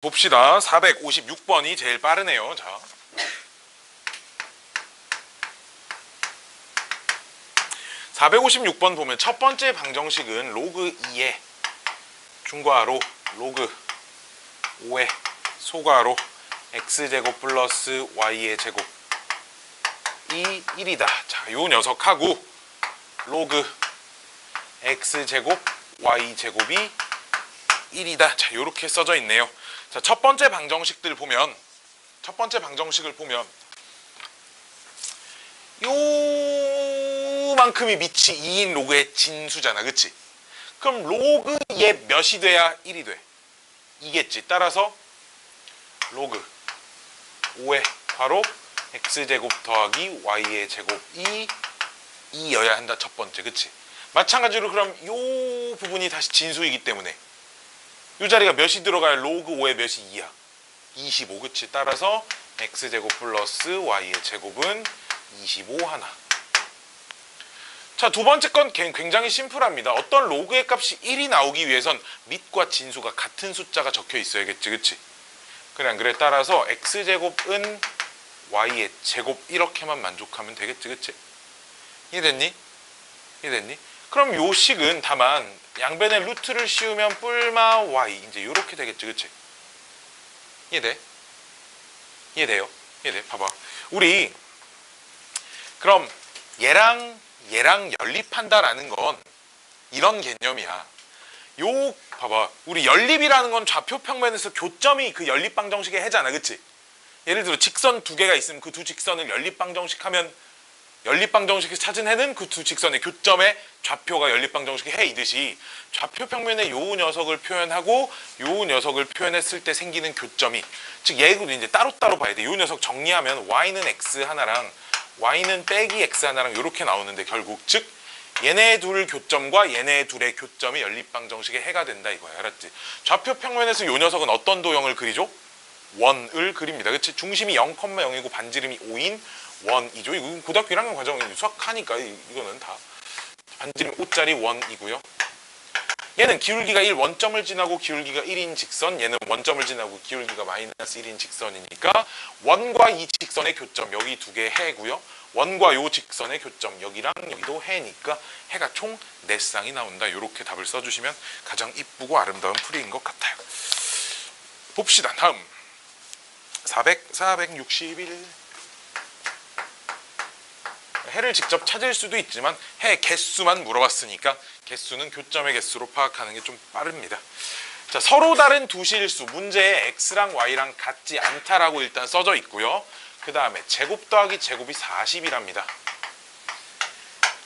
봅시다. 456번이 제일 빠르네요. 자, (456번) 보면 첫 번째 방정식은 로그 2의 중괄호 로그 5의 소괄호 x제곱 플러스 y의 제곱이 1이다. 자, 요 녀석하고 로그 x제곱 y제곱이 1이다. 자, 요렇게 써져 있네요. 자, 첫 번째 방정식을 보면 요만큼이 밑이 2인 로그의 진수잖아. 그치? 그럼 로그 2의 몇이 돼야 1이 돼? 2겠지. 따라서 로그 5의 괄호 x제곱 더하기 y의 제곱이 2여야 한다. 첫 번째. 그치? 마찬가지로 그럼 요 부분이 다시 진수이기 때문에 이 자리가 몇이 들어가야 로그 5의 몇이 2야? 25. 그치? 따라서 x제곱 플러스 y의 제곱은 25 하나. 자, 두 번째 건 굉장히 심플합니다. 어떤 로그의 값이 1이 나오기 위해선 밑과 진수가 같은 숫자가 적혀 있어야겠지. 그치? 그래 안 그래? 따라서 x제곱은 y의 제곱 이렇게만 만족하면 되겠지. 그치? 이해됐니? 그럼 요 식은 다만 양변에 루트를 씌우면 뿔마 y 이제 요렇게 되겠지. 그치? 이해돼요? 봐봐. 우리 그럼 얘랑 연립한다라는 건 이런 개념이야. 요 봐봐. 우리 연립이라는 건 좌표 평면에서 교점이 그 연립 방정식의 해잖아. 그치? 예를 들어 직선 두 개가 있으면 그 두 직선을 연립 방정식 하면 연립 방정식에서 찾은 해는 그 두 직선의 교점의 좌표가 연립 방정식의 해이듯이 좌표 평면에 요 녀석을 표현하고 요 녀석을 표현했을 때 생기는 교점이, 즉 얘도 이제 따로따로 봐야 돼. 요 녀석 정리하면 y는 x 하나랑 y는 빼기 x 하나랑 요렇게 나오는데 결국 즉 얘네 둘 교점과 얘네 둘의 교점이 연립 방정식의 해가 된다 이거야. 알았지? 좌표 평면에서 요 녀석은 어떤 도형을 그리죠? 원을 그립니다. 그치? 중심이 0,0이고 반지름이 5인 원이죠. 이거 고등학교 1학년 과정에 수학하니까 이거는 다 반지름 5짜리 원이고요. 얘는 기울기가 1 원점을 지나고 기울기가 1인 직선, 얘는 원점을 지나고 기울기가 마이너스 1인 직선이니까 원과 이 직선의 교점 여기 두 개 해고요. 원과 요 직선의 교점 여기랑 여기도 해니까 해가 총 4쌍이 나온다. 이렇게 답을 써주시면 가장 이쁘고 아름다운 풀이인 것 같아요. 봅시다. 다음 461 해를 직접 찾을 수도 있지만 해 개수만 물어봤으니까 개수는 교점의 개수로 파악하는 게 좀 빠릅니다. 자, 서로 다른 두 실수 문제에 x랑 y랑 같지 않다라고 일단 써져 있고요. 그 다음에 제곱 더하기 제곱이 40이랍니다.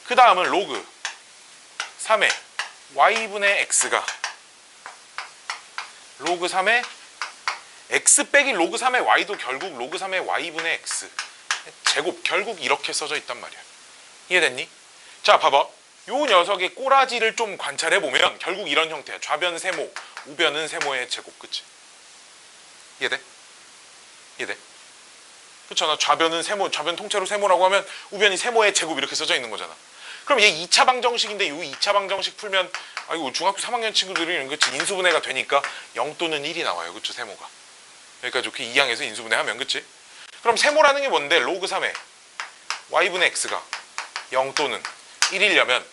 그 다음은 로그 3의 y분의 x가 로그 3의 x 빼기 로그 3의 y도 결국 로그 3의 y분의 x 제곱 결국 이렇게 써져 있단 말이야. 이해됐니? 자, 봐봐. 요 녀석의 꼬라지를 좀 관찰해보면 결국 이런 형태야. 좌변 세모, 우변은 세모의 제곱. 그치? 이해돼? 그렇잖아. 좌변은 세모, 좌변 통째로 세모라고 하면 우변이 세모의 제곱 이렇게 써져 있는 거잖아. 그럼 얘 2차 방정식인데 요 2차 방정식 풀면 아이고 중학교 3학년 친구들이 그치? 인수분해가 되니까 0 또는 1이 나와요. 그쵸? 세모가. 여기까지 이렇게 2항에서 인수분해하면 그치? 그럼 세모라는 게 뭔데? 로그 3의 y분의 x가 0 또는 1이려면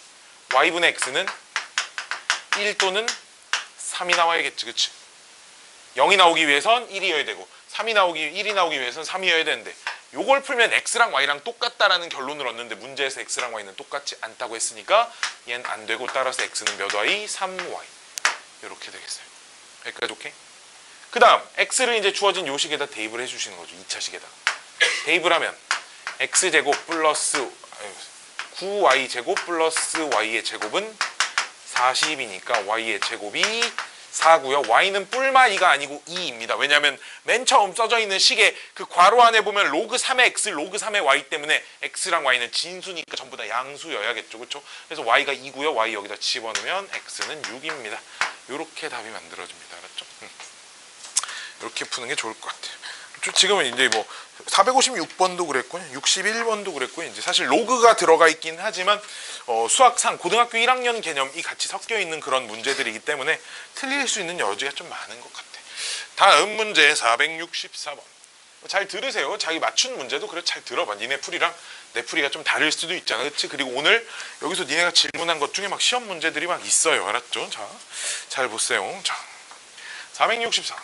y분의 x는 1 또는 3이 나와야겠지. 그치? 0이 나오기 위해선 1이어야 되고 1이 나오기 위해선 3이어야 되는데 요걸 풀면 x랑 y랑 똑같다라는 결론을 얻는데 문제에서 x랑 y는 똑같지 않다고 했으니까 얘는 안 되고 따라서 x는 몇 y? 3y. 이렇게 되겠어요. 여기까지 오케이? 그 다음 x를 이제 주어진 요 식에다 대입을 해주시는 거죠. 2차식에다 대입을 하면 x제곱 플러스 9y제곱 플러스 y의 제곱은 40이니까 y의 제곱이 4고요. y는 뿔마 2가 아니고 2입니다. 왜냐하면 맨 처음 써져 있는 식의 그 괄호 안에 보면 로그 3의 x, 로그 3의 y 때문에 x랑 y는 진수니까 전부 다 양수여야겠죠. 그렇죠? 그래서 y가 2고요. y 여기다 집어넣으면 x는 6입니다. 이렇게 답이 만들어집니다. 알았죠? 이렇게 푸는 게 좋을 것 같아요. 지금은 이제 뭐 456번도 그랬고요. 61번도 그랬고요. 이제 사실 로그가 들어가 있긴 하지만 수학상 고등학교 1학년 개념이 같이 섞여 있는 그런 문제들이기 때문에 틀릴 수 있는 여지가 좀 많은 것 같아요. 다음 문제 464번. 잘 들으세요. 자기 맞춘 문제도 그래 잘 들어봐. 니네 풀이랑 내 풀이가 좀 다를 수도 있잖아. 그치? 그리고 오늘 여기서 니네가 질문한 것 중에 막 시험 문제들이 막 있어요. 알았죠? 자, 잘 보세요. 자, 464.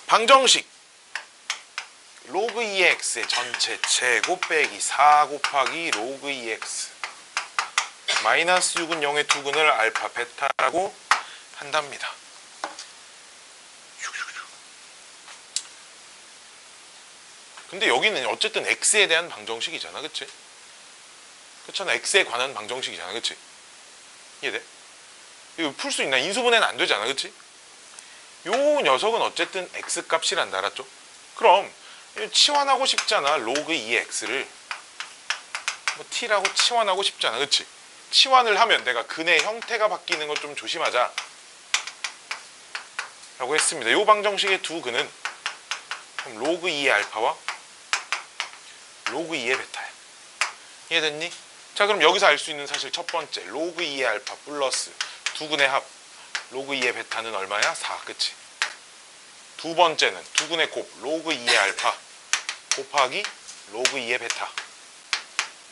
방정식 로그 2x의 전체 제곱 빼기 4 곱하기 로그 2x 마이너스 6은 0의 두근을 알파 베타라고 한답니다. 근데 여기는 어쨌든 x에 대한 방정식이잖아. 그치? 그렇잖아. x에 관한 방정식이잖아. 그치? 이해돼? 이거 풀 수 있나? 인수분해는 안 되잖아. 그치? 요 녀석은 어쨌든 x 값이란다. 알았죠? 그럼 치환하고 싶잖아. 로그 2x를 뭐 t라고 치환하고 싶잖아. 그치? 치환을 하면 내가 근의 형태가 바뀌는 걸 좀 조심하자 라고 했습니다. 요 방정식의 두 근은 그럼 로그 2의 알파와 로그 2의 베타야. 이해됐니? 자, 그럼 여기서 알 수 있는 사실 첫 번째 로그 2의 알파 플러스 두 근의 합 로그 2의 베타는 얼마야? 4. 그치? 두 번째는 두 근의 곱 로그 2의 알파 곱하기 로그 2의 베타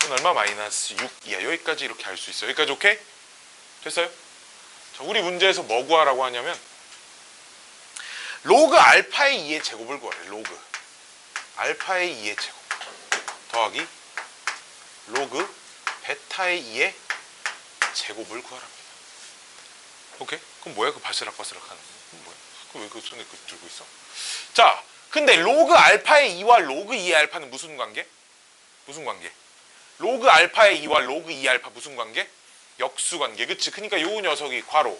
이건 얼마? 마이너스 6이야. 여기까지 이렇게 알 수 있어요. 여기까지 오케이? 됐어요? 자, 우리 문제에서 뭐 구하라고 하냐면 로그 알파의 2의 제곱을 구하래. 로그 알파의 2의 제곱 더하기 로그 베타의 2의 제곱을 구하랍니다. 오케이? 그럼 뭐야? 그 바스락바스락 하는 거 뭐야? 왜 그 손에 그 들고 있어? 자, 근데 로그 알파의 2와 로그 2의 알파는 무슨 관계? 무슨 관계? 로그 알파의 2와 로그 2의 알파 무슨 관계? 역수 관계. 그치? 그러니까 요 녀석이 괄호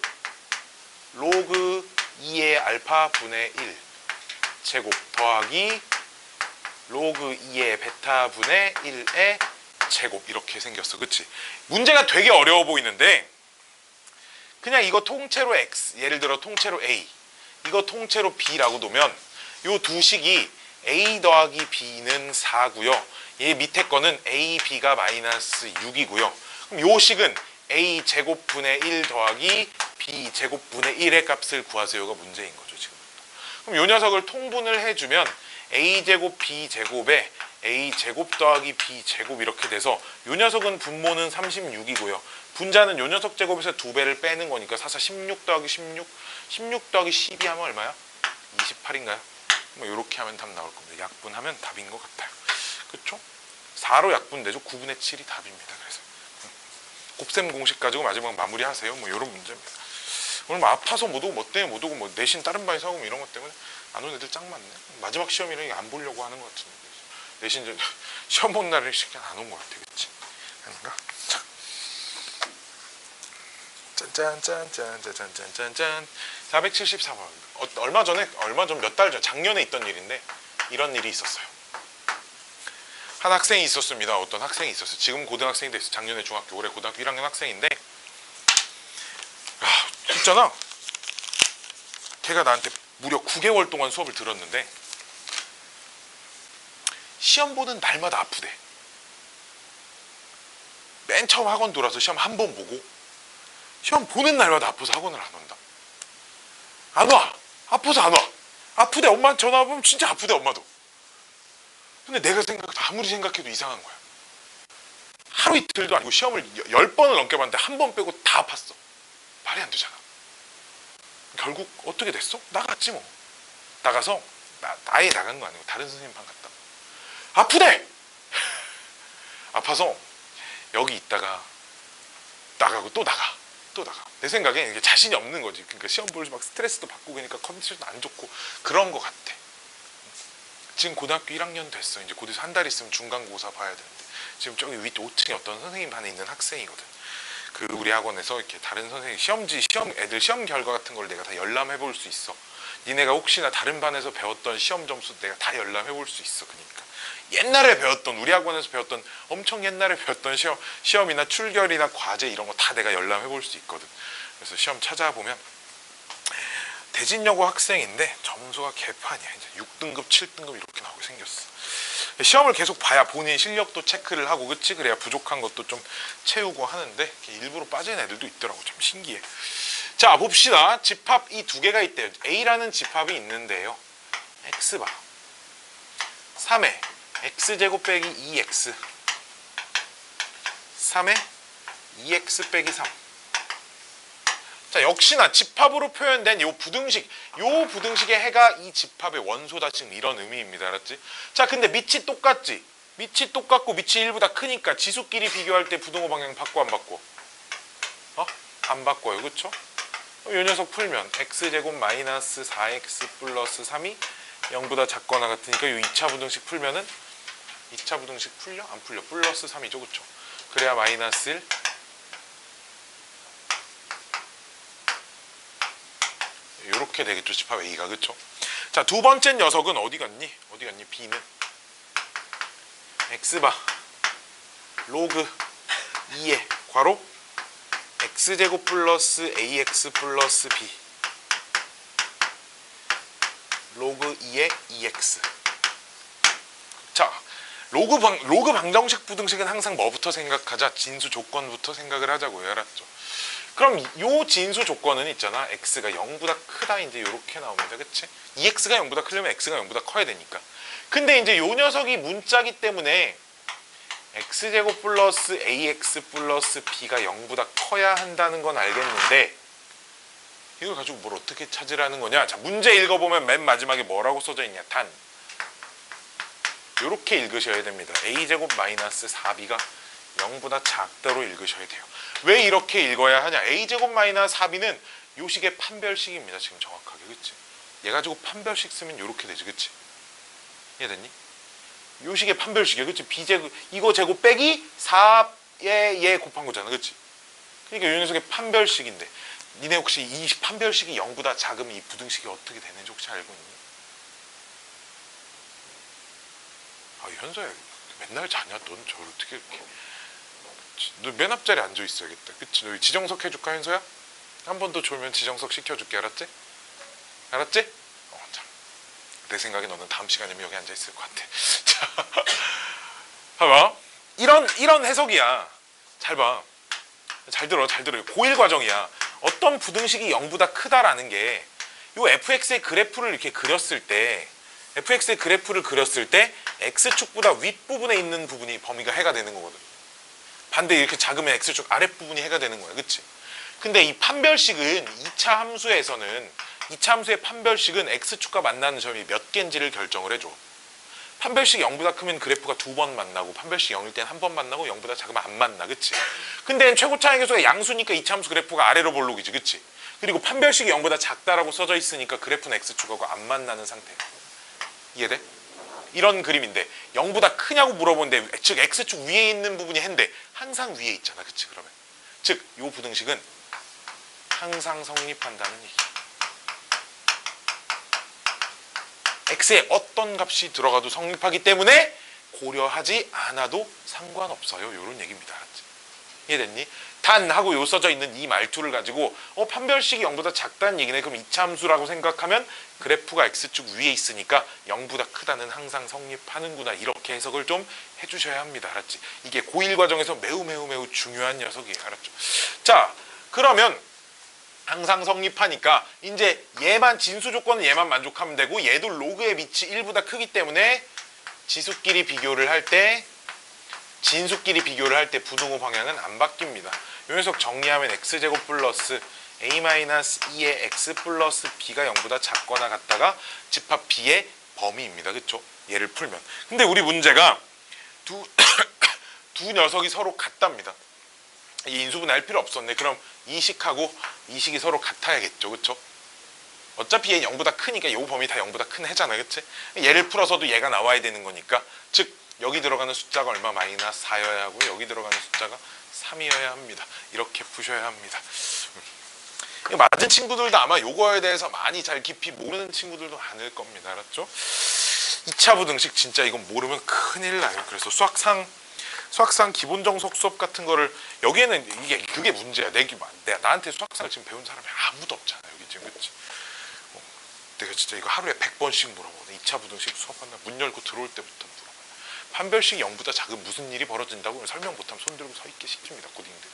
로그 2의 알파 분의 1 제곱 더하기 로그 2의 베타 분의 1의 제곱 이렇게 생겼어. 그치? 문제가 되게 어려워 보이는데 그냥 이거 통째로 x 예를 들어 통째로 a 이거 통째로 b라고 놓으면 요 두 식이 a 더하기 b는 4고요. 얘 밑에 거는 a, b가 마이너스 6이고요. 그럼 요 식은 a 제곱분의 1 더하기 b 제곱분의 1의 값을 구하세요가 문제인 거죠. 지금. 그럼 요 녀석을 통분을 해주면 a 제곱 b 제곱에 a 제곱 더하기 b 제곱 이렇게 돼서 요 녀석은 분모는 36이고요. 분자는 요 녀석 제곱에서 2배를 빼는 거니까 4, 4, 16 더하기 16 더하기 12 하면 얼마야? 28인가요? 뭐 요렇게 하면 답 나올 겁니다. 약분하면 답인 것 같아요. 그쵸? 4로 약분되죠. 9분의 7이 답입니다. 그래서 곱셈 공식 가지고 마지막 마무리하세요. 뭐 요런 문제입니다. 오늘 뭐 아파서 못 오고 뭐 때문에 못 오고 뭐 내신 다른 반에서 하고 뭐 이런 것 때문에 안 온 애들 짱 많네. 마지막 시험이라 안 보려고 하는 것 같은데 내신 시험 본 날에 시간 안 온 것 같아. 그치? 아닌가? 자. 짠짠짠짠짠짠짠짠 474번 얼마 전 몇 달 전 작년에 있던 일인데 이런 일이 있었어요. 한 학생이 있었습니다. 어떤 학생이 있었어요. 지금 고등학생이 됐어요. 작년에 중학교 올해 고등학교 1학년 학생인데 있잖아 걔가 나한테 무려 9개월 동안 수업을 들었는데 시험 보는 날마다 아프대. 맨 처음 학원 돌아서 시험 한 번 보고 시험 보는 날마다 아파서 학원을 안 온다. 안 와. 아파서 안 와. 아프대. 엄마한테 전화 보면 진짜 아프대. 엄마도. 근데 내가 아무리 생각해도 이상한 거야. 하루 이틀도 아니고 시험을 10번을 넘게 봤는데 한 번 빼고 다 아팠어. 말이 안 되잖아. 결국 어떻게 됐어? 나갔지 뭐. 나가서 아예 나간 거 아니고 다른 선생님 방 갔다. 아프대. 아파서 여기 있다가 나가고 또 나가. 내 생각엔 이게 자신이 없는 거지. 그러니까 시험 보면서 막 스트레스도 받고 그러니까 컨디션도 안 좋고 그런 거 같아. 지금 고등학교 1학년 됐어. 이제 곧에서 한 달 있으면 중간고사 봐야 되는데 지금 저기 위 5층에 어떤 선생님 반에 있는 학생이거든. 그 우리 학원에서 이렇게 다른 선생님 애들 시험 결과 같은 걸 내가 다 열람해 볼 수 있어. 니네가 혹시나 다른 반에서 배웠던 시험 점수 내가 다 열람해 볼 수 있어. 그러니까 옛날에 배웠던 우리 학원에서 배웠던 엄청 옛날에 배웠던 시험이나 출결이나 과제 이런 거 다 내가 열람해 볼 수 있거든. 그래서 시험 찾아보면 대진여고 학생인데 점수가 개판이야. 이제 6등급 7등급 이렇게 나오게 생겼어. 시험을 계속 봐야 본인 실력도 체크를 하고 그치? 그래야 부족한 것도 좀 채우고 하는데 일부러 빠진 애들도 있더라고. 참 신기해. 자, 봅시다. 집합 이 두 개가 있대요. A라는 집합이 있는데요. X바 3에 X제곱 빼기 2X 3에 2X 빼기 3. 자, 역시나 집합으로 표현된 요 부등식의 해가 이 집합의 원소다. 지금 이런 의미입니다. 알았지? 자, 근데 밑이 똑같지? 밑이 똑같고 밑이 1보다 크니까 지수끼리 비교할 때 부등호 방향 바꿔 안 바꿔? 안 바꿔요. 그쵸? 요 녀석 풀면 X제곱 마이너스 4X 플러스 3이 0보다 작거나 같으니까 요 2차 부등식 풀면은 2차 부등식 풀려? 안 풀려. 플러스 3이죠. 그쵸? 그래야 마이너스 1. 이렇게 되겠죠. 집합 A가. 그쵸? 자, 두 번째 녀석은 어디 갔니? B는 X바 로그 2의 괄호 X제곱 플러스 AX 플러스 B 로그 2의 2X. 자, 로그 방정식 부등식은 항상 뭐부터 생각하자? 진수 조건부터 생각을 하자고요. 알았죠? 그럼 요 진수 조건은 있잖아. X가 0보다 크다. 이제 요렇게 나옵니다. 그치? 2X가 0보다 크려면 X가 0보다 커야 되니까. 근데 이제 요 녀석이 문자기 때문에 X제곱 플러스 AX 플러스 B가 0보다 커야 한다는 건 알겠는데 이걸 가지고 뭘 어떻게 찾으라는 거냐? 자, 문제 읽어보면 맨 마지막에 뭐라고 써져 있냐? 단. 요렇게 읽으셔야 됩니다. A제곱 마이너스 4B가 0보다 작다로 읽으셔야 돼요. 왜 이렇게 읽어야 하냐? A제곱 마이너스 4B는 요식의 판별식입니다. 지금 정확하게. 그치? 얘 가지고 판별식 쓰면 요렇게 되지. 그치? 이해됐니? 요식의 판별식이야. 그치? B제곱, 이거 제곱 빼기 4에 얘 곱한 거잖아. 그치? 그러니까 요 녀석의 판별식인데 니네 혹시 이 판별식이 0보다 작으면 이 부등식이 어떻게 되는지 혹시 알고 있니? 아, 현서야, 맨날 자냐? 넌 저를 어떻게 이렇게. 너 맨 앞자리 앉아 있어야겠다. 그치? 너 지정석 해줄까, 현서야? 한 번 더 졸면 지정석 시켜줄게. 알았지? 알았지? 참. 내 생각에 너는 다음 시간이면 여기 앉아 있을 것 같아. 자, 봐봐. 이런 해석이야. 잘 봐. 잘 들어. 고1 과정이야. 어떤 부등식이 0보다 크다라는 게 요 fx의 그래프를 이렇게 그렸을 때 x축보다 윗부분에 있는 부분이 범위가 해가 되는 거거든. 반대 이렇게 작으면 x축 아랫부분이 해가 되는 거야. 그치? 근데 이 판별식은 2차 함수의 판별식은 x축과 만나는 점이 몇 개인지를 결정을 해줘. 판별식이 0보다 크면 그래프가 2번 만나고 판별식이 0일 땐 한 번 만나고 0보다 작으면 안 만나. 그치? 근데 최고차의 계수가 양수니까 2차 함수 그래프가 아래로 볼록이지. 그치? 그리고 판별식이 0보다 작다라고 써져 있으니까 그래프는 x축하고 안 만나는 상태. 이해돼? 이런 그림인데 0보다 크냐고 물어보는데 즉 x축 위에 있는 부분이 해인데 항상 위에 있잖아. 그치? 그러면 즉 이 부등식은 항상 성립한다는 얘기야. x에 어떤 값이 들어가도 성립하기 때문에 고려하지 않아도 상관없어요. 이런 얘기입니다. 알았지? 이해됐니? 단 하고 요 써져 있는 이 말투를 가지고 판별식이 0보다 작다는 얘기네. 그럼 이차함수라고 생각하면 그래프가 x축 위에 있으니까 0보다 크다는 항상 성립하는구나. 이렇게 해석을 좀 해주셔야 합니다. 알았지? 이게 고1 과정에서 매우 중요한 녀석이에요. 알았죠? 자, 그러면 항상 성립하니까 이제 얘만 진수 조건은 얘만 만족하면 되고 얘도 로그의 밑이 1보다 크기 때문에 진수끼리 비교를 할 때 부등호 방향은 안 바뀝니다. 요 녀석 정리하면 x제곱 플러스 a-2의 x 플러스 b가 0보다 작거나 같다가 집합 b의 범위입니다. 그쵸? 얘를 풀면. 근데 우리 문제가 두 녀석이 서로 같답니다. 이 인수분해 할 필요 없었네. 그럼 이식하고 이식이 서로 같아야겠죠. 그쵸? 어차피 얘 0보다 크니까 이 범위 다 0보다 큰 해잖아. 그치? 얘를 풀어서도 얘가 나와야 되는 거니까 즉 여기 들어가는 숫자가 얼마? 마이너스 4여야 하고 여기 들어가는 숫자가 3이어야 합니다. 이렇게 푸셔야 합니다. 맞은 친구들도 아마 요거에 대해서 많이 잘 깊이 모르는 친구들도 많을 겁니다. 알았죠? 2차 부등식 진짜 이건 모르면 큰일 나요. 그래서 수학상 기본 정석 수업 같은 거를 여기에는 그게 문제야. 나한테 수학상을 지금 배운 사람이 아무도 없잖아. 여기 지금. 그치? 내가 진짜 이거 하루에 100번씩 물어보네. 2차 부등식 수업한다. 문 열고 들어올 때부터 물어봐요. 판별식이 0보다 작은 무슨 일이 벌어진다고 설명 못하면 손 들고 서 있게 시킵니다. 고딩들.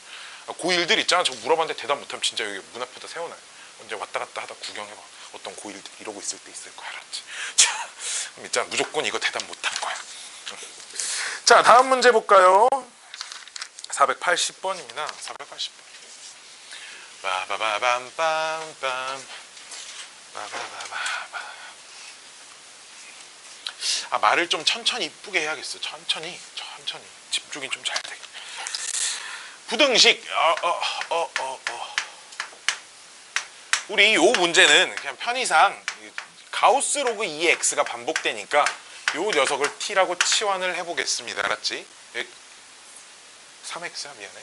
고1들 있잖아. 저 물어봤는데 대답 못하면 진짜 여기 문 앞에다 세워놔요. 언제 왔다 갔다 하다 구경해봐. 어떤 고1들 이러고 있을 때 있을 거야. 알았지? 자, 그럼 있잖아. 무조건 이거 대답 못한 거야. 자, 다음 문제 볼까요? 480번입니다. 480번. 빠바바밤빰빰 빠바바바바. 말을 좀 천천히 이쁘게 해야겠어. 천천히 집중이 좀 잘 돼. 부등식. 우리 요 문제는 그냥 편의상 가우스 로그 2x가 반복되니까 요 녀석을 t라고 치환을 해보겠습니다. 알았지? 3x야 미안해.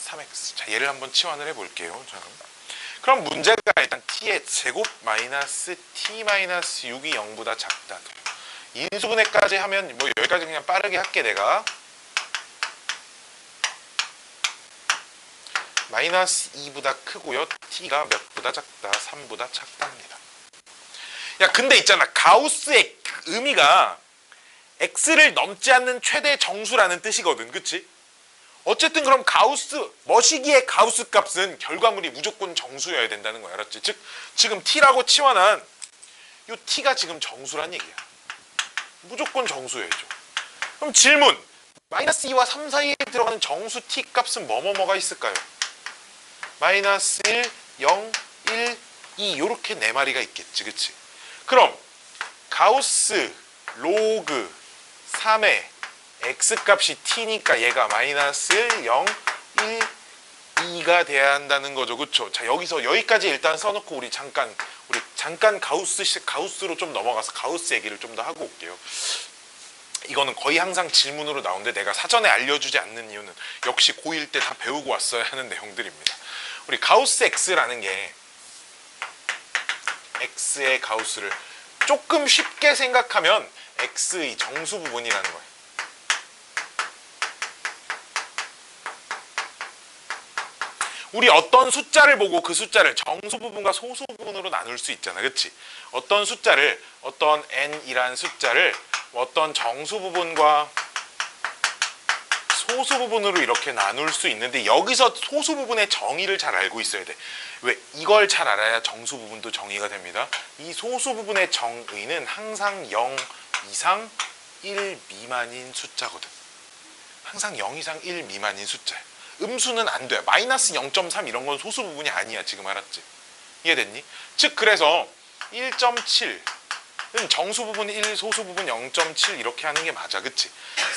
3x. 자, 얘를 한번 치환을 해볼게요. 자, 그럼 문제가 일단 t의 제곱 마이너스 t 마이너스 6이 0보다 작다. 인수분해까지 하면 뭐 여기까지 그냥 빠르게 할게. 내가 마이너스 2보다 크고요. t가 몇보다 작다? 3보다 작답니다. 야, 근데 있잖아. 가우스의 의미가 x를 넘지 않는 최대 정수라는 뜻이거든. 그치? 어쨌든 그럼 머시기의 가우스 값은 결과물이 무조건 정수여야 된다는 거야. 알았지? 즉 지금 t라고 치환한 요 t가 지금 정수란 얘기야. 무조건 정수여야죠. 그럼 질문. 마이너스 2와 3 사이에 들어가는 정수 t 값은 뭐가 있을까요? 마이너스 1, 0, 1, 2 요렇게 네 마리가 있겠지. 그치? 그럼 가우스 로그 3의 x값이 t니까 얘가 마이너스 1, 0, 1, 2가 돼야 한다는 거죠. 그쵸? 자, 여기서 여기까지 일단 써놓고 우리 잠깐 가우스로 좀 넘어가서 가우스 얘기를 좀 더 하고 올게요. 이거는 거의 항상 질문으로 나오는데 내가 사전에 알려주지 않는 이유는 역시 고1 때 다 배우고 왔어야 하는 내용들입니다. 우리 가우스 x라는 게 x의 가우스를 조금 쉽게 생각하면 x의 정수 부분이라는 거예요. 우리 어떤 숫자를 보고 그 숫자를 정수 부분과 소수 부분으로 나눌 수 있잖아. 그치? 어떤 n이란 숫자를 어떤 정수 부분과 소수 부분으로 이렇게 나눌 수 있는데 여기서 소수 부분의 정의를 잘 알고 있어야 돼. 왜? 이걸 잘 알아야 정수 부분도 정의가 됩니다. 이 소수 부분의 정의는 항상 0 이상 1 미만인 숫자거든. 항상 0 이상 1 미만인 숫자야. 음수는 안 돼. 마이너스 0.3 이런 건 소수 부분이 아니야. 지금 알았지? 이해됐니? 즉 그래서 1.7은 정수 부분 1, 소수 부분 0.7 이렇게 하는 게 맞아. 그치?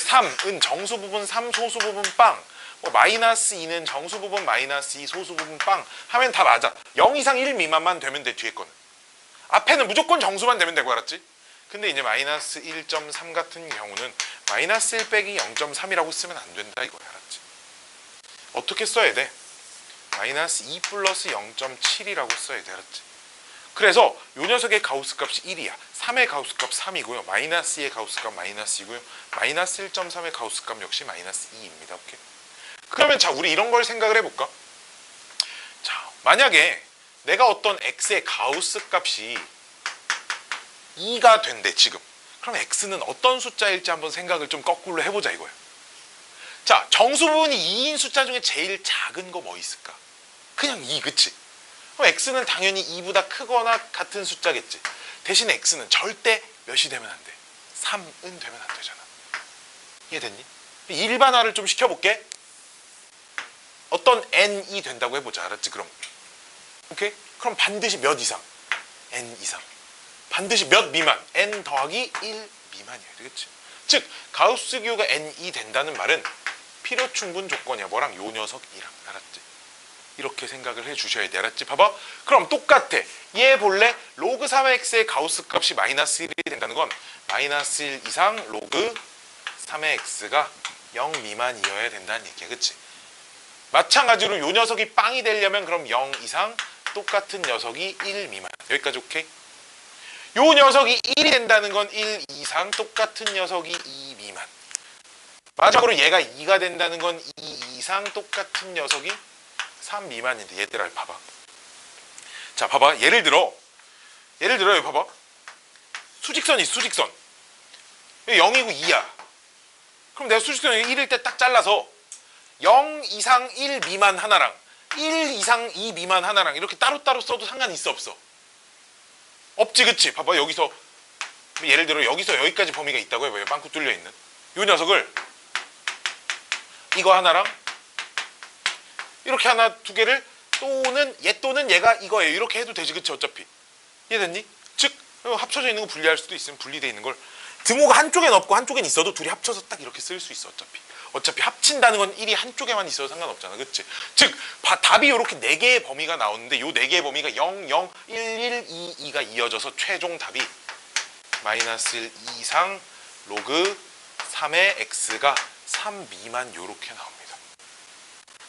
3은 정수 부분 3, 소수 부분 빵. 마이너스 2는 정수 부분 마이너스 2, 소수 부분 빵 하면 다 맞아. 0 이상 1 미만만 되면 돼. 뒤에 거는. 앞에는 무조건 정수만 되면 되고. 알았지? 근데 이제 마이너스 1.3 같은 경우는 마이너스 1 빼기 0.3이라고 쓰면 안 된다 이거야. 알았지? 어떻게 써야 돼? 마이너스 2 플러스 0.7이라고 써야 돼. 알았지? 그래서 요 녀석의 가우스 값이 1이야. 3의 가우스 값 3이고요. 마이너스 2의 가우스 값 마이너스 2고요. 마이너스 1.3의 가우스 값 역시 마이너스 2입니다. 오케이? 그러면 자, 우리 이런 걸 생각을 해볼까? 자, 만약에 내가 어떤 x의 가우스 값이 2가 된대 지금. 그럼 x는 어떤 숫자일지 한번 생각을 좀 거꾸로 해보자 이거예요. 자, 정수 부분이 2인 숫자 중에 제일 작은 거 뭐 있을까? 그냥 2, 그치? 그럼 x는 당연히 2보다 크거나 같은 숫자겠지. 대신 x는 절대 몇이 되면 안 돼? 3은 되면 안 되잖아. 이해됐니? 일반화를 좀 시켜볼게. 어떤 n이 된다고 해보자. 알았지? 그럼 오케이? 그럼 반드시 몇 이상? n 이상. 반드시 몇 미만? n 더하기 1 미만이어야 되겠지. 즉 가우스 기호가 n이 된다는 말은 필요 충분 조건이야. 뭐랑? 요 녀석이랑. 알았지? 이렇게 생각을 해주셔야 돼. 알았지? 봐봐. 그럼 똑같아. 얘 볼래? 로그 3x의 가우스 값이 마이너스 1이 된다는 건 마이너스 1 이상 로그 3의 x가 0 미만이어야 된다는 얘기야. 그치? 마찬가지로 요 녀석이 빵이 되려면 그럼 0 이상 똑같은 녀석이 1 미만. 여기까지 오케이? 요 녀석이 1이 된다는 건 1 이상 똑같은 녀석이 2 미만. 마지막으로 얘가 2가 된다는 건 2 이상 똑같은 녀석이 3 미만인데 얘들아 봐봐. 자 봐봐. 예를 들어 여기 봐봐. 수직선이 수직선. 여기 0이고 2야. 그럼 내가 수직선이 1일 때 딱 잘라서 0 이상 1 미만 하나랑 1 이상 2 미만 하나랑 이렇게 따로따로 써도 상관이 있어 없어? 없지, 그치? 봐봐, 여기서 예를 들어 여기서 여기까지 범위가 있다고 해봐요. 빵꾸 뚫려 있는 이 녀석을 이거 하나랑 이렇게 하나 두 개를 또는 얘가 이거예요. 이렇게 해도 되지, 그치? 어차피 이해됐니? 즉 합쳐져 있는 거 분리할 수도 있으면 분리돼 있는 걸 등호가 한쪽엔 없고 한쪽엔 있어도 둘이 합쳐서 딱 이렇게 쓸 수 있어. 어차피 합친다는 건 1이 한쪽에만 있어도 상관없잖아, 그치? 즉 답이 이렇게 4개의 범위가 나오는데 요 4개의 범위가 0, 0, 1, 1, 2, 2가 이어져서 최종 답이 마이너스 1 이상 로그 3의 x가 3 미만 요렇게 나옵니다.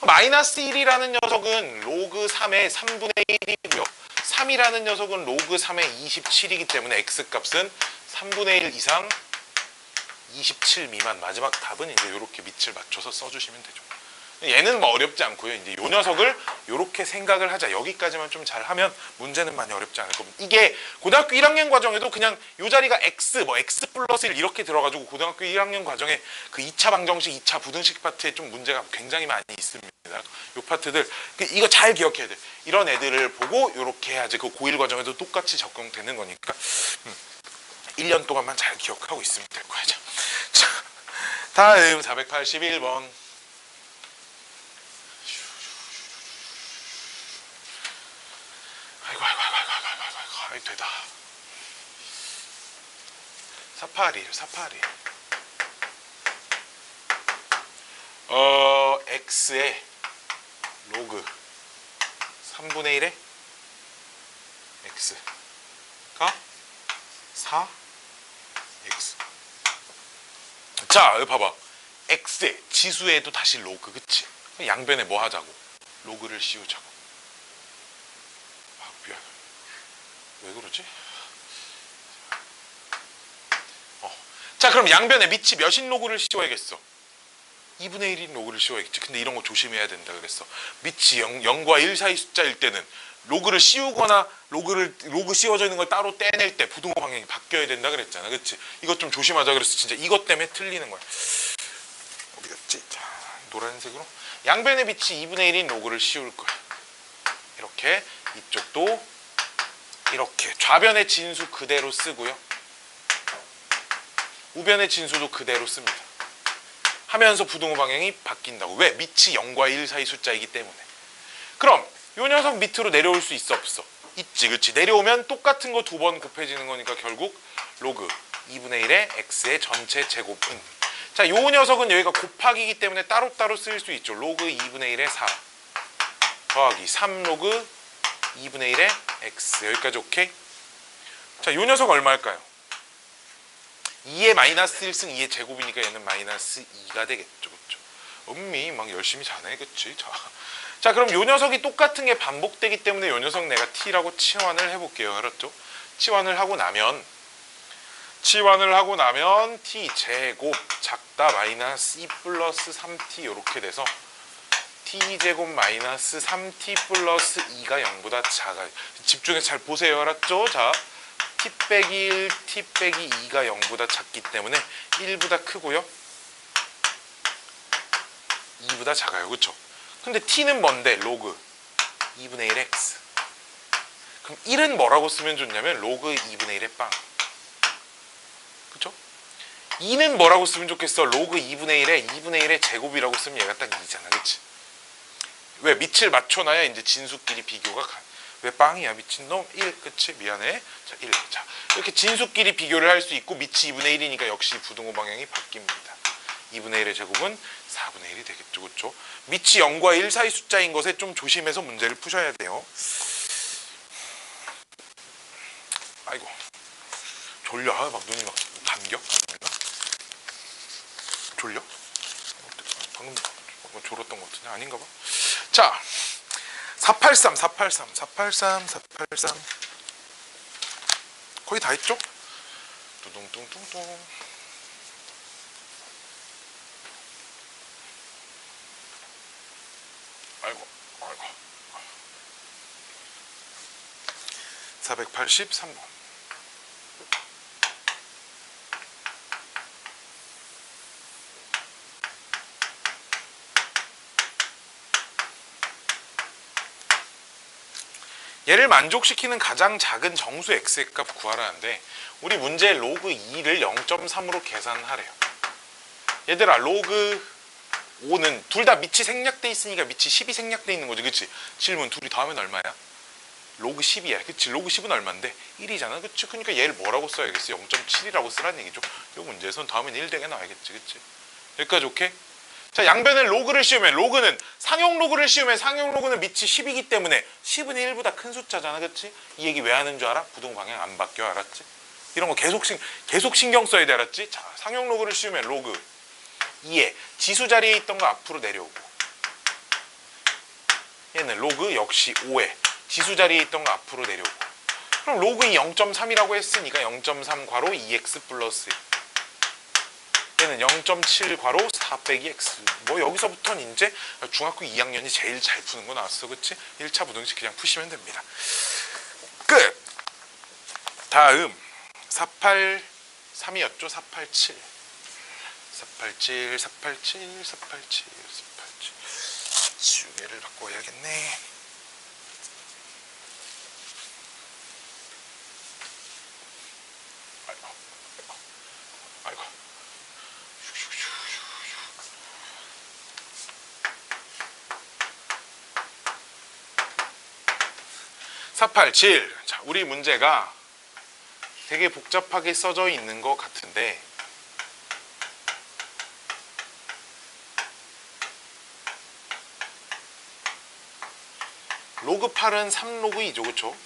마이너스 1이라는 녀석은 로그 3의 3분의 1이고요. 3이라는 녀석은 로그 3의 27이기 때문에 x값은 3분의 1 이상 27 미만. 마지막 답은 이제 이렇게 밑을 맞춰서 써주시면 되죠. 얘는 뭐 어렵지 않고요. 이제 이 녀석을 이렇게 생각을 하자. 여기까지만 좀 잘하면 문제는 많이 어렵지 않을 겁니다. 이게 고등학교 1학년 과정에도 그냥 이 자리가 x, x 플러스 1 이렇게 들어가지고 고등학교 1학년 과정에 그 2차 방정식, 2차 부등식 파트에 좀 문제가 굉장히 많이 있습니다. 이 파트들 이거 잘 기억해야 돼. 이런 애들을 보고 이렇게 해야지 그 고1 과정에도 똑같이 적용되는 거니까 1년 동안만 잘 기억하고 있으면 될 거야. 자, 다음 481번. 아이고, 되다. 사파리예요, 사파리. x의 로그 3분의 1의 x가 4x. 자, 여기 봐봐. x의 지수에도 다시 로그, 그치? 양변에 뭐 하자고? 로그를 씌우자고. 미안. 왜 그러지? 자, 그럼 양변에 밑이 몇인 로그를 씌워야겠어? 2분의 1인 로그를 씌워야겠지. 근데 이런 거 조심해야 된다 그랬어. 밑이 0과 1 사이 숫자일 때는 로그를 씌우거나 로그 씌워져 있는 걸 따로 떼낼 때 부등호 방향이 바뀌어야 된다 그랬잖아, 그치? 이것 좀 조심하자 그랬어. 진짜 이것 때문에 틀리는 거야. 어디 갔지? 자, 노란색으로 양변의 빛이 2분의 1인 로그를 씌울 거야. 이렇게 이쪽도 이렇게 좌변의 진수 그대로 쓰고요. 우변의 진수도 그대로 씁니다. 하면서 부등호 방향이 바뀐다고. 왜? 밑이 0과 1 사이 숫자이기 때문에. 그럼 요 녀석 밑으로 내려올 수 있어 없어? 있지, 그치? 내려오면 똑같은 거 2번 곱해지는 거니까 결국 로그 2분의 1의 x의 전체 제곱은, 자, 요 녀석은 여기가 곱하기이기 때문에 따로따로 쓸 수 있죠. 로그 2분의 1의 4 더하기 3 로그 2분의 1의 x. 여기까지 오케이? 자, 요 녀석 얼마일까요? 2의 마이너스 1승 2의 제곱이니까 얘는 마이너스 2가 되겠죠, 그쵸? 음미 막 열심히 자네, 그치? 자, 그럼 요 녀석이 똑같은 게 반복되기 때문에 요 녀석 내가 t라고 치환을 해볼게요. 알았죠? 치환을 하고 나면 t 제곱 작다 마이너스 2 플러스 3t 이렇게 돼서 t 제곱 마이너스 3t 플러스 2가 0보다 작아요. 집중해서 잘 보세요. 알았죠? 자, t 빼기 1, t 빼기 2가 0보다 작기 때문에 1보다 크고요. 2보다 작아요. 그쵸? 근데 t는 뭔데? 로그 2분의 1 x. 그럼 1은 뭐라고 쓰면 좋냐면 로그 2분의 1의 빵. 그쵸? 2는 뭐라고 쓰면 좋겠어? 로그 2분의 1에 2분의 1의 제곱이라고 쓰면 얘가 딱 2잖아. 그치? 왜? 밑을 맞춰놔야 이제 진수끼리 비교가 가. 왜 빵이야 미친놈? 1. 그치? 미안해. 자, 1. 자, 이렇게 진수끼리 비교를 할 수 있고 밑이 2분의 1이니까 역시 부등호 방향이 바뀝니다. 2분의 1의 제곱은 4분의 1이 되겠죠. 그쵸? 밑이 0과 1 사이 숫자인 것에 좀 조심해서 문제를 푸셔야 돼요. 아이고, 졸려. 막 눈이 막 감겨? 졸려? 방금 졸았던 것 같은데 아닌가 봐. 자, 483 거의 다 했죠? 뚜둥뚱뚱뚱. 아이고 483번. 얘를 만족시키는 가장 작은 정수 x의 값 구하라는데 우리 문제 로그 2를 0.3으로 계산하래요. 얘들아 로그 5는 둘 다 밑이 생략돼 있으니까 밑이 10이 생략돼 있는 거지, 그치? 질문 둘이 더하면 얼마야? 로그 10이야, 그치? 로그 10은 얼만데? 1이잖아, 그치? 그러니까 얘를 뭐라고 써야겠어? 0.7이라고 쓰라는 얘기죠. 이 문제에선 다음엔 1 되게 나와야겠지, 그치? 여기까지 오케이? 자, 양변에 로그를 씌우면 로그는 상용 로그를 씌우면 상용 로그는 밑이 10이기 때문에 10은 1보다 큰 숫자잖아, 그치? 이 얘기 왜 하는 줄 알아? 부동 방향 안 바뀌어, 알았지? 이런 거 계속 신경 써야 돼, 알았지? 자, 상용 로그를 씌우면 로그 2에 지수 자리에 있던 거 앞으로 내려오고, 얘는 로그 역시 5에 지수 자리에 있던 거 앞으로 내려오고, 그럼 로그 2 0.3이라고 했으니까 0.3 괄호 2x 플러스 1, 얘는 0.7 괄호 4 빼기 x. 뭐 여기서부터는 이제 중학교 2학년이 제일 잘 푸는 거 나왔어, 그치? 1차 부등식 그냥 푸시면 됩니다. 끝! 다음 483이었죠? 487 487 487 487 487 지우개를 바꿔야겠네. 아이고 487. 자, 우리 문제가 되게 복잡하게 써져 있는 것 같은데 로그 8은 3로그 2죠, 그쵸?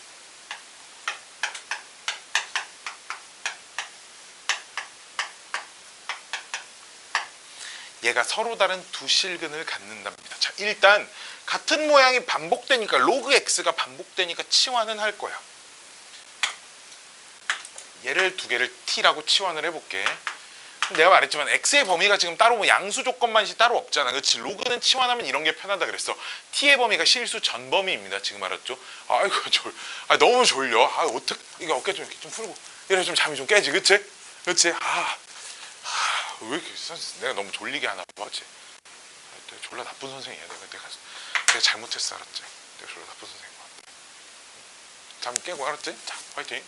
얘가 서로 다른 두 실근을 갖는답니다. 자, 일단 같은 모양이 반복되니까 로그 x가 반복되니까 치환은 할 거야. 얘를 두 개를 t라고 치환을 해볼게. 내가 말했지만 x의 범위가 지금 따로 뭐 양수 조건만이 따로 없잖아, 그렇지? 로그는 치환하면 이런 게 편하다 그랬어. t의 범위가 실수 전 범위입니다. 지금 알았죠? 아이고 너무 졸려. 어떡 이게 어깨 좀 이렇게 좀 풀고 이래 좀 잠이 좀 깨지, 그치? 그치? 왜 이렇게 내가 너무 졸리게 하나 봐, 그치? 내가 졸라 나쁜 선생이야. 내가 잘못했어, 알았지? 내가 졸라 나쁜 선생인 것 같아. 잠 깨고, 알았지? 자, 화이팅.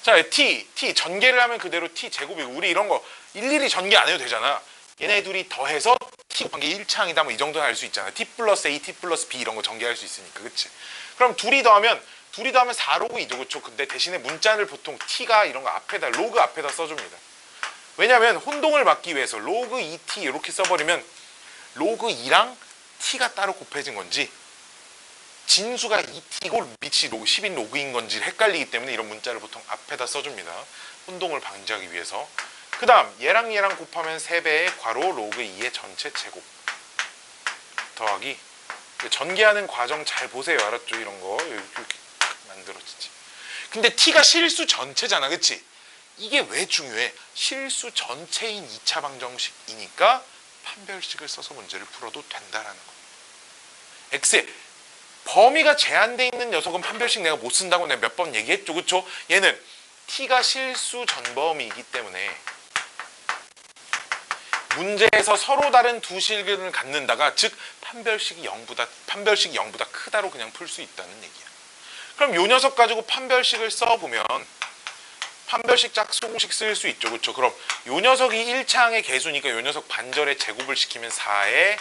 자, t 전개를 하면 그대로 t 제곱이고, 우리 이런 거 일일이 전개 안 해도 되잖아. 얘네 둘이 더해서 t 관계 1차항이다 뭐 이 정도는 알 수 있잖아. t 플러스 a, t 플러스 b 이런 거 전개할 수 있으니까, 그치? 그럼 둘이 더하면 4로그 2죠, 그쵸? 근데 대신에 문자를 보통 t가 이런 거 앞에다, 로그 앞에다 써줍니다. 왜냐면 혼동을 막기 위해서 로그 2t 이렇게 써버리면 로그 2랑 t가 따로 곱해진 건지 진수가 2t고 밑이 10인 로그인 건지 헷갈리기 때문에 이런 문자를 보통 앞에다 써줍니다. 혼동을 방지하기 위해서. 그 다음 얘랑 얘랑 곱하면 3배의 괄호 로그 2의 전체 제곱 더하기, 전개하는 과정 잘 보세요, 알았죠? 이런 거 이렇게 만들어지지. 근데 t가 실수 전체잖아, 그치? 이게 왜 중요해? 실수 전체인 2차 방정식이니까 판별식을 써서 문제를 풀어도 된다라는 거. x의 범위가 제한되어 있는 녀석은 판별식 내가 못 쓴다고 내가 몇 번 얘기했죠, 그쵸? 얘는 t가 실수 전범위이기 때문에 문제에서 서로 다른 두 실근을 갖는다가, 즉 판별식이 0보다 크다로 그냥 풀 수 있다는 얘기야. 그럼 요 녀석 가지고 판별식을 써보면 판별식 짝수공식 쓸 수 있죠, 그쵸? 그럼 요 녀석이 1차항의 개수니까 요 녀석 반절의 제곱을 시키면 4의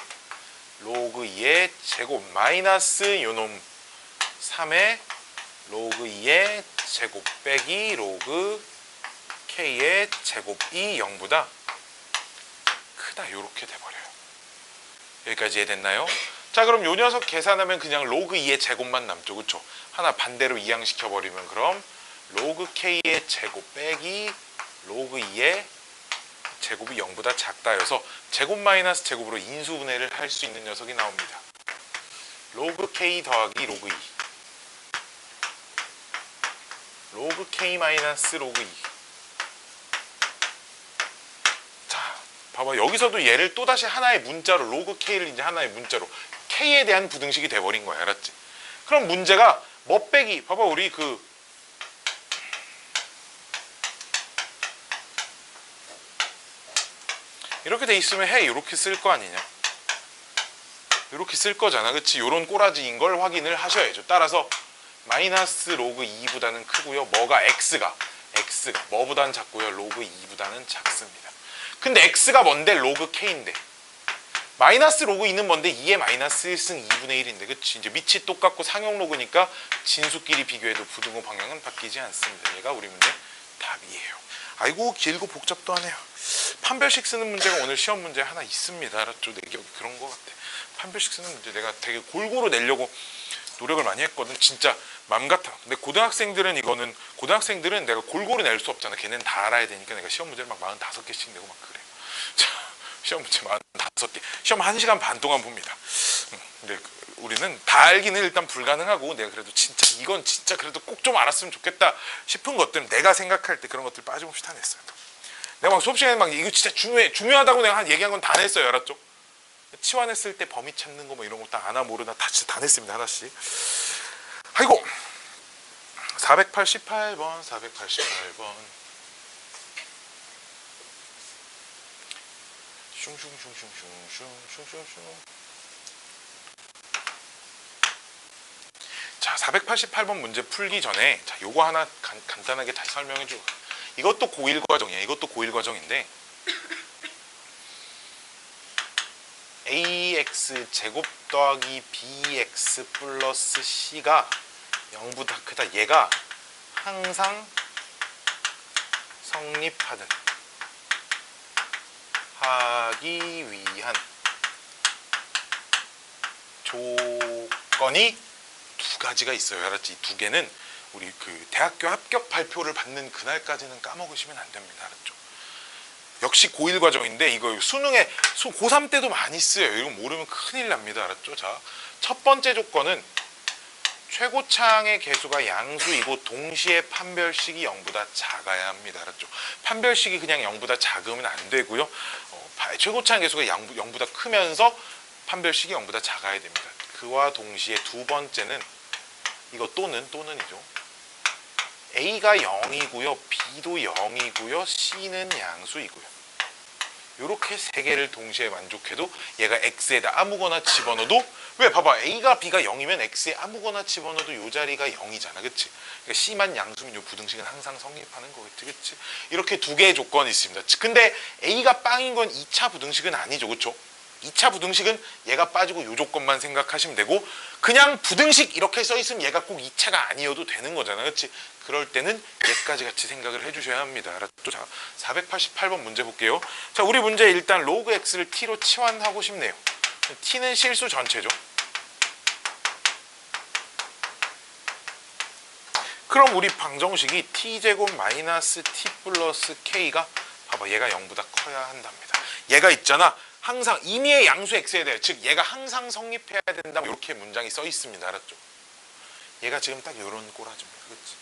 로그 2의 제곱 마이너스 요놈 3의 로그 2의 제곱 빼기 로그 k의 제곱이 0보다 크다, 요렇게 돼버려요. 여기까지 이해됐나요? 자, 그럼 요 녀석 계산하면 그냥 로그 2의 제곱만 남죠, 그쵸? 하나 반대로 이항시켜버리면 그럼 로그 k의 제곱 빼기 로그 2의 제곱이 0보다 작다여서 제곱 마이너스 제곱으로 인수분해를 할 수 있는 녀석이 나옵니다. 로그 k 더하기 로그 2 로그 k 마이너스 로그 2. 자, 봐봐. 여기서도 얘를 또다시 하나의 문자로, 로그 k를 이제 하나의 문자로 k에 대한 부등식이 돼버린 거야, 알았지? 그럼 문제가 뭐 빼기, 봐봐. 우리 이렇게 돼 있으면 이렇게 쓸 거 아니냐? 이렇게 쓸 거잖아, 그치? 요런 꼬라지인 걸 확인을 하셔야죠. 따라서 마이너스 로그 2보다는 크고요. 뭐가 x가 뭐보다는 작고요. 로그 2보다는 작습니다. 근데 x가 뭔데? 로그 k인데 마이너스 로그 2는 뭔데? 2의 마이너스 1승 2분의 1인데 그치? 이제 밑이 똑같고 상용 로그니까 진수끼리 비교해도 부등호 방향은 바뀌지 않습니다. 얘가 우리 문제 답이에요. 아이고 길고 복잡도 하네요. 판별식 쓰는 문제가 오늘 시험 문제 하나 있습니다. 알았죠? 내 기억에 그런 것 같아. 판별식 쓰는 문제 내가 되게 골고루 내려고 노력을 많이 했거든. 진짜 맘 같아. 근데 고등학생들은 내가 골고루 낼 수 없잖아. 걔는 다 알아야 되니까 내가 시험 문제를 막 45개씩 내고 막 그래. 자, 시험 문제 45개. 시험 1시간 반 동안 봅니다. 근데 우리는 다 알기는 일단 불가능하고 내가 그래도 진짜 이건 진짜 그래도 꼭 좀 알았으면 좋겠다 싶은 것들은 내가 생각할 때 그런 것들 빠짐없이 다 냈어요. 내가 막 수업 시간에 막 이거 진짜 중요하다고 내가 얘기한 건 다 냈어요. 알았죠? 치환했을 때 범위 찾는 거 뭐 이런 거 다 아나 모르나 다 진짜 다 냈습니다. 하나씩. 아이고 488번 자 488번 문제 풀기 전에 자 요거 하나 간단하게 다시 설명해 줘. 이것도 고1 과정이야. 이것도 고1 과정인데 ax 제곱 더하기 bx 플러스 c가 0보다 크다. 얘가 항상 성립하든 하기 위한 조건이 두 가지가 있어요. 알았지? 두 개는 우리 그 대학교 합격 발표를 받는 그날까지는 까먹으시면 안 됩니다. 알았죠? 역시 고1 과정인데 이거 수능에 고3 때도 많이 쓰여요. 이거 모르면 큰일 납니다. 알았죠? 자, 첫 번째 조건은 최고차항의 개수가 양수이고 동시에 판별식이 0보다 작아야 합니다. 알았죠? 판별식이 그냥 0보다 작으면 안 되고요. 최고차항 개수가 0보다 크면서 판별식이 0보다 작아야 됩니다. 그와 동시에 두 번째는 이거 또는이죠. A가 0이고요. B도 0이고요. C는 양수이고요. 이렇게 세 개를 동시에 만족해도 얘가 X에다 아무거나 집어넣어도 왜 봐봐 A가 B가 0이면 X에 아무거나 집어넣어도 이 자리가 0이잖아. 그치? 그러니까 C만 양수면 이 부등식은 항상 성립하는 거겠지. 그치? 이렇게 두 개의 조건이 있습니다. 근데 A가 빵인 건 2차 부등식은 아니죠. 그쵸? 2차 부등식은 얘가 빠지고 이 조건만 생각하시면 되고 그냥 부등식 이렇게 써있으면 얘가 꼭 2차가 아니어도 되는 거잖아. 그치? 그럴 때는 얘까지 같이 생각을 해주셔야 합니다. 알았죠? 자, 488번 문제 볼게요. 자, 우리 문제 일단 로그 x를 t로 치환하고 싶네요. t는 실수 전체죠. 그럼 우리 방정식이 t제곱 마이너스 t 플러스 k가 봐봐 얘가 0보다 커야 한답니다. 얘가 있잖아. 항상 임의의 양수 x에 대해 즉 얘가 항상 성립해야 된다고 이렇게 문장이 써 있습니다. 알았죠? 얘가 지금 딱 이런 꼬라지입니다. 그치?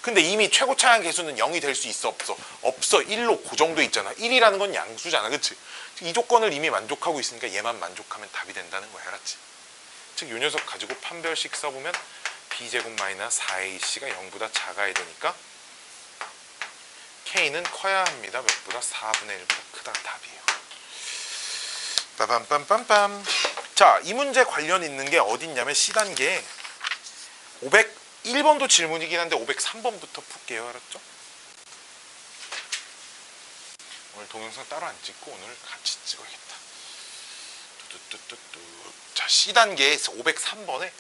근데 이미 최고차항 개수는 0이 될 수 있어 없어? 없어. 1로 고정돼 있잖아. 1이라는 건 양수잖아. 그치? 이 조건을 이미 만족하고 있으니까 얘만 만족하면 답이 된다는 거야. 알았지? 즉 이 녀석 가지고 판별식 써보면 b제곱 마이너스 4ac가 0보다 작아야 되니까 k는 커야 합니다. 몇보다? 4분의 1보다 크다. 답이에요. 빠밤빰빰빰. 자, 이 문제 관련 있는 게 어디 있냐면 C단계에 501번도 질문이긴 한데 503번부터 풀게요. 알았죠? 오늘 동영상 따로 안 찍고 오늘 같이 찍어야겠다. 뚜뚜뚜뚜뚜. 자, C단계에서 503번에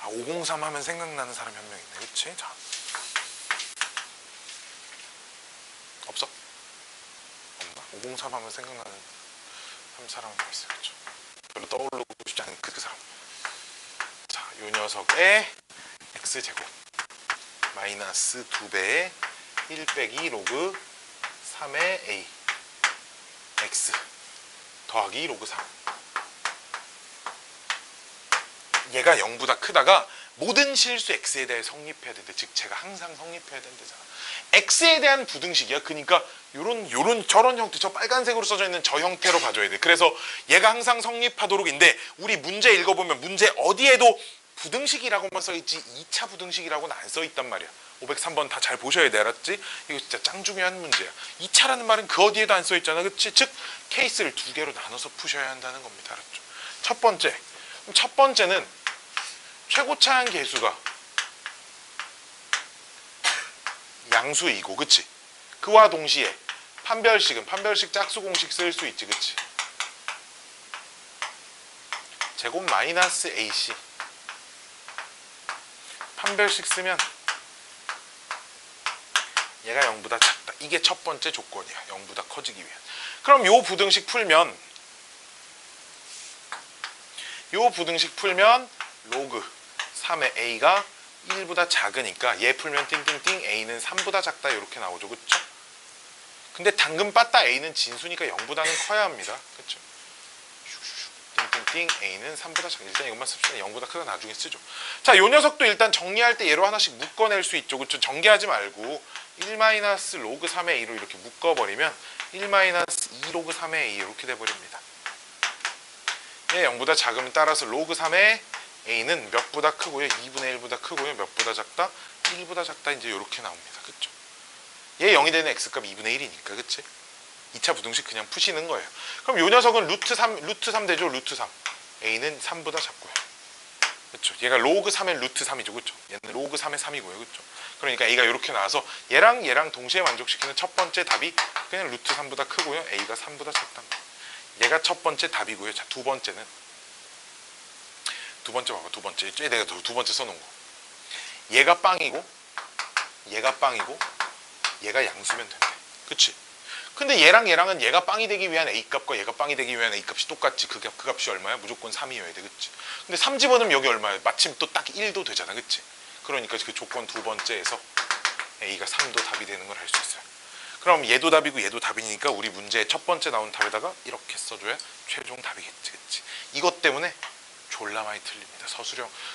아, 503 하면 생각나는 사람이 한 명 있네. 그치? 자. 없어? 없나? 503 하면 생각나는 한 사람은 있어요. 그렇죠? 별로 떠오르고 싶지 않은 그 사람. 자, 요 녀석의 x제곱 마이너스 2배의 1 빼기 로그 3의 a x 더하기 로그 3 얘가 0보다 크다가 모든 실수 x에 대해 성립해야 되는데 즉 제가 항상 성립해야 된다잖아. x에 대한 부등식이야. 그러니까 요런 저런 형태, 저 빨간색으로 써져 있는 저 형태로 봐줘야 돼. 그래서 얘가 항상 성립하도록인데 우리 문제 읽어보면 문제 어디에도 부등식이라고만 써있지 2차 부등식이라고는 안 써있단 말이야. 503번 다 잘 보셔야 돼. 알았지? 이거 진짜 짱 중요한 문제야. 2차라는 말은 그 어디에도 안 써있잖아. 그치? 즉 케이스를 두 개로 나눠서 푸셔야 한다는 겁니다. 알았죠? 첫 번째. 첫 번째는 최고차항 계수가 양수이고, 그치? 그와 동시에 판별식 짝수 공식 쓸 수 있지, 그치? 제곱 마이너스 AC 판별식 쓰면 얘가 0보다 작다. 이게 첫 번째 조건이야. 0보다 커지기 위한. 그럼 요 부등식 풀면 로그 3의 a가 1보다 작으니까 얘 풀면 띵띵띵 a는 3보다 작다 이렇게 나오죠. 그쵸? 근데 당근 빠따 a는 진수니까 0보다는 커야 합니다. 그쵸? 띵띵띵 a는 3보다 작다. 일단 이것만 씁시다. 0보다 크다 나중에 쓰죠. 자, 요 녀석도 일단 정리할 때 얘로 하나씩 묶어낼 수 있죠. 그쵸? 전개하지 말고 1 로그 3의 a로 이렇게 묶어버리면 1 2 로그 3의 a 이렇게 돼버립니다. 얘 0보다 작으면 따라서 로그 3의 a는 몇보다 크고요? 2분의 1보다 크고요? 몇보다 작다? 1보다 작다. 이제 이렇게 나옵니다. 그쵸? 얘 0이 되는 x값 2분의 1이니까. 그치? 2차 부등식 그냥 푸시는 거예요. 그럼 요 녀석은 루트 3 되죠? 루트 3. a는 3보다 작고요. 그쵸? 얘가 로그 3의 루트 3이죠. 그쵸? 얘는 로그 3의 3이고요. 그쵸? 그러니까 a가 이렇게 나와서 얘랑 동시에 만족시키는 첫 번째 답이 그냥 루트 3보다 크고요. a가 3보다 작답니다. 얘가 첫 번째 답이고요. 자, 두 번째는 두 번째 봐봐. 두 번째. 내가 두 번째 써놓은 거. 얘가 빵이고 얘가 양수면 된대. 그치? 근데 얘랑은 얘가 빵이 되기 위한 a값과 얘가 빵이 되기 위한 a값이 똑같지. 그 값이 얼마야? 무조건 3이어야 돼. 그치? 근데 3 집어넣으면 여기 얼마야? 마침 또 딱 1도 되잖아. 그치? 그러니까 그 조건 두 번째에서 a가 3도 답이 되는 걸 알 수 있어요. 그럼 얘도 답이고 얘도 답이니까 우리 문제의 첫 번째 나온 답에다가 이렇게 써줘야 최종 답이겠지. 그치? 이것 때문에 졸라 많이 틀립니다.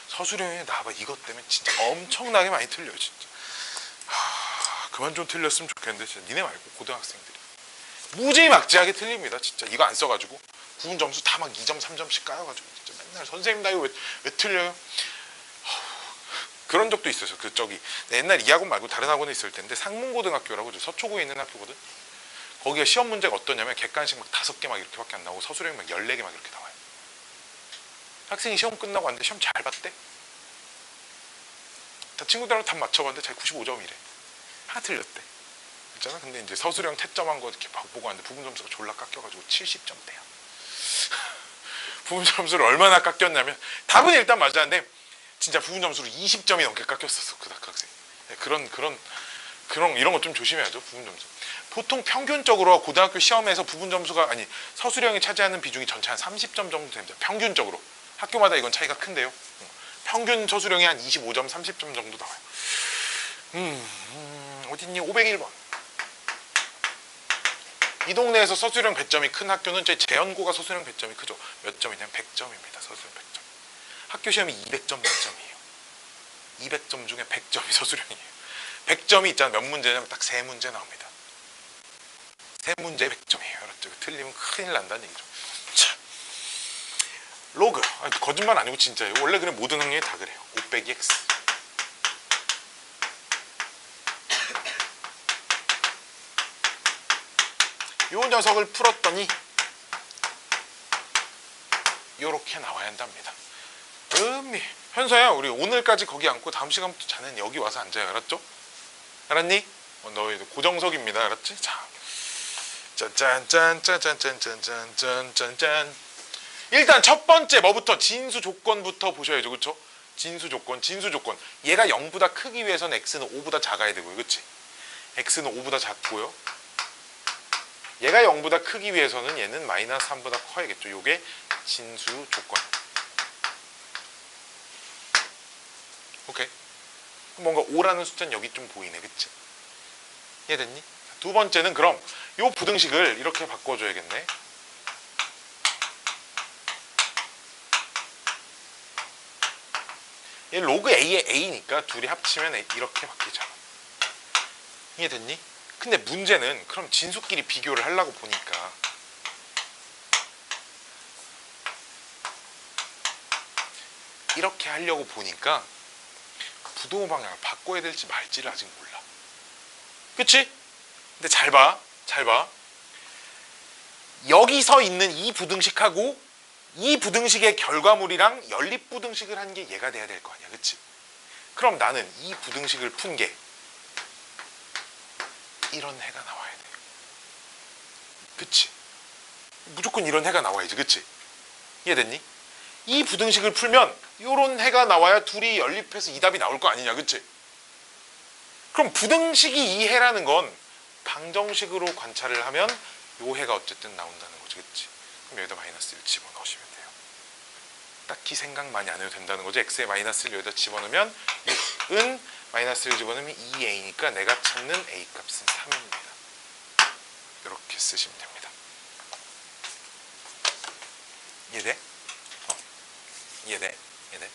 서술형에 나와봐. 이것 때문에 진짜 엄청나게 많이 틀려요. 진짜. 그만 좀 틀렸으면 좋겠는데 진짜 니네 말고 고등학생들이 무지막지하게 틀립니다. 진짜 이거 안 써가지고 구분 점수 다 막 2점 3점씩 까여가지고 진짜 맨날 선생님 나 이거 왜 틀려요? 그런 적도 있어요. 옛날 이 학원 말고 다른 학원에 있을 텐데 상문고등학교라고 서초구에 있는 학교거든. 거기가 시험 문제가 어떠냐면 객관식 막 5개 막 이렇게밖에 안 나오고 서술형이 막 14개 막 이렇게 나와요. 학생이 시험 끝나고 왔는데 시험 잘 봤대? 다 친구들하고 답 맞춰봤는데 자기 95점이래. 하나 틀렸대. 있잖아. 근데 이제 서술형 채점한 거 이렇게 보고 왔는데 부분 점수가 졸라 깎여가지고 70점대야. 부분 점수를 얼마나 깎였냐면 답은 일단 맞았는데 진짜 부분 점수로 20점이 넘게 깎였었어. 그 학생. 이런 거 좀 조심해야죠. 부분 점수. 보통 평균적으로 고등학교 시험에서 부분 점수가 서술형이 차지하는 비중이 전체 한 30점 정도 됩니다. 평균적으로. 학교마다 이건 차이가 큰데요. 평균 서술형이 한 25점, 30점 정도 나와요. 어딨니? 501번. 이 동네에서 서술형 배점이 큰 학교는 저희 재연고가 서술형 배점이 크죠. 몇 점이냐면 100점입니다. 서술형 100점. 학교 시험이 200점 만점이에요. 200점 중에 100점이 서술형이에요. 100점이 있잖아. 몇 문제냐면 딱 3문제 나옵니다. 3문제에 100점이에요. 알았죠? 틀리면 큰일 난다는 얘기죠. 자, 로그. 거짓말 아니고 진짜예요. 원래 그래 모든 학년이 다 그래요. 5 빼기 x. 요 녀석을 풀었더니 요렇게 나와야 한답니다. 현서야, 우리 오늘까지 거기 앉고 다음 시간부터 자넨 여기 와서 앉아요. 알았죠? 알았니? 너희 고정석입니다. 알았지? 자, 짠짠짠짠짠짠짠짠짠짠. 일단 첫 번째 뭐부터? 진수 조건부터 보셔야죠. 그쵸? 진수 조건. 얘가 0보다 크기 위해서는 x는 5보다 작아야 되고요. 그치? x는 5보다 작고요. 얘가 0보다 크기 위해서는 얘는 마이너스 3보다 커야겠죠. 요게 진수 조건. 오케이. 뭔가 5라는 숫자는 여기 좀 보이네. 그치? 이해됐니? 두 번째는 그럼 요 부등식을 이렇게 바꿔줘야겠네. 얘 로그 a의 a니까 둘이 합치면 이렇게 바뀌잖아. 이해됐니? 근데 문제는 그럼 진수끼리 비교를 하려고 보니까 이렇게 하려고 보니까 부동호 방향을 바꿔야 될지 말지를 아직 몰라. 그치? 근데 잘 봐. 잘 봐. 여기서 있는 이 부등식하고 이 부등식의 결과물이랑 연립부등식을 한 게 얘가 돼야 될 거 아니야. 그치? 그럼 나는 이 부등식을 푼 게 이런 해가 나와야 돼. 그치? 무조건 이런 해가 나와야지. 그치? 이해됐니? 이 부등식을 풀면 이런 해가 나와야 둘이 연립해서 이 답이 나올 거 아니냐. 그치? 그럼 부등식이 이 해라는 건 방정식으로 관찰을 하면 요 해가 어쨌든 나온다는 거지. 그치? 그럼 여기다 마이너스 1 집어넣으시면 돼요. 딱히 생각 많이 안 해도 된다는 거지. x에 마이너스를 여기다 집어넣으면 6은 마이너스를 집어넣으면 2a니까 내가 찾는 a 값은 3입니다. 이렇게 쓰시면 됩니다. 이해돼? 이해돼? 이해돼?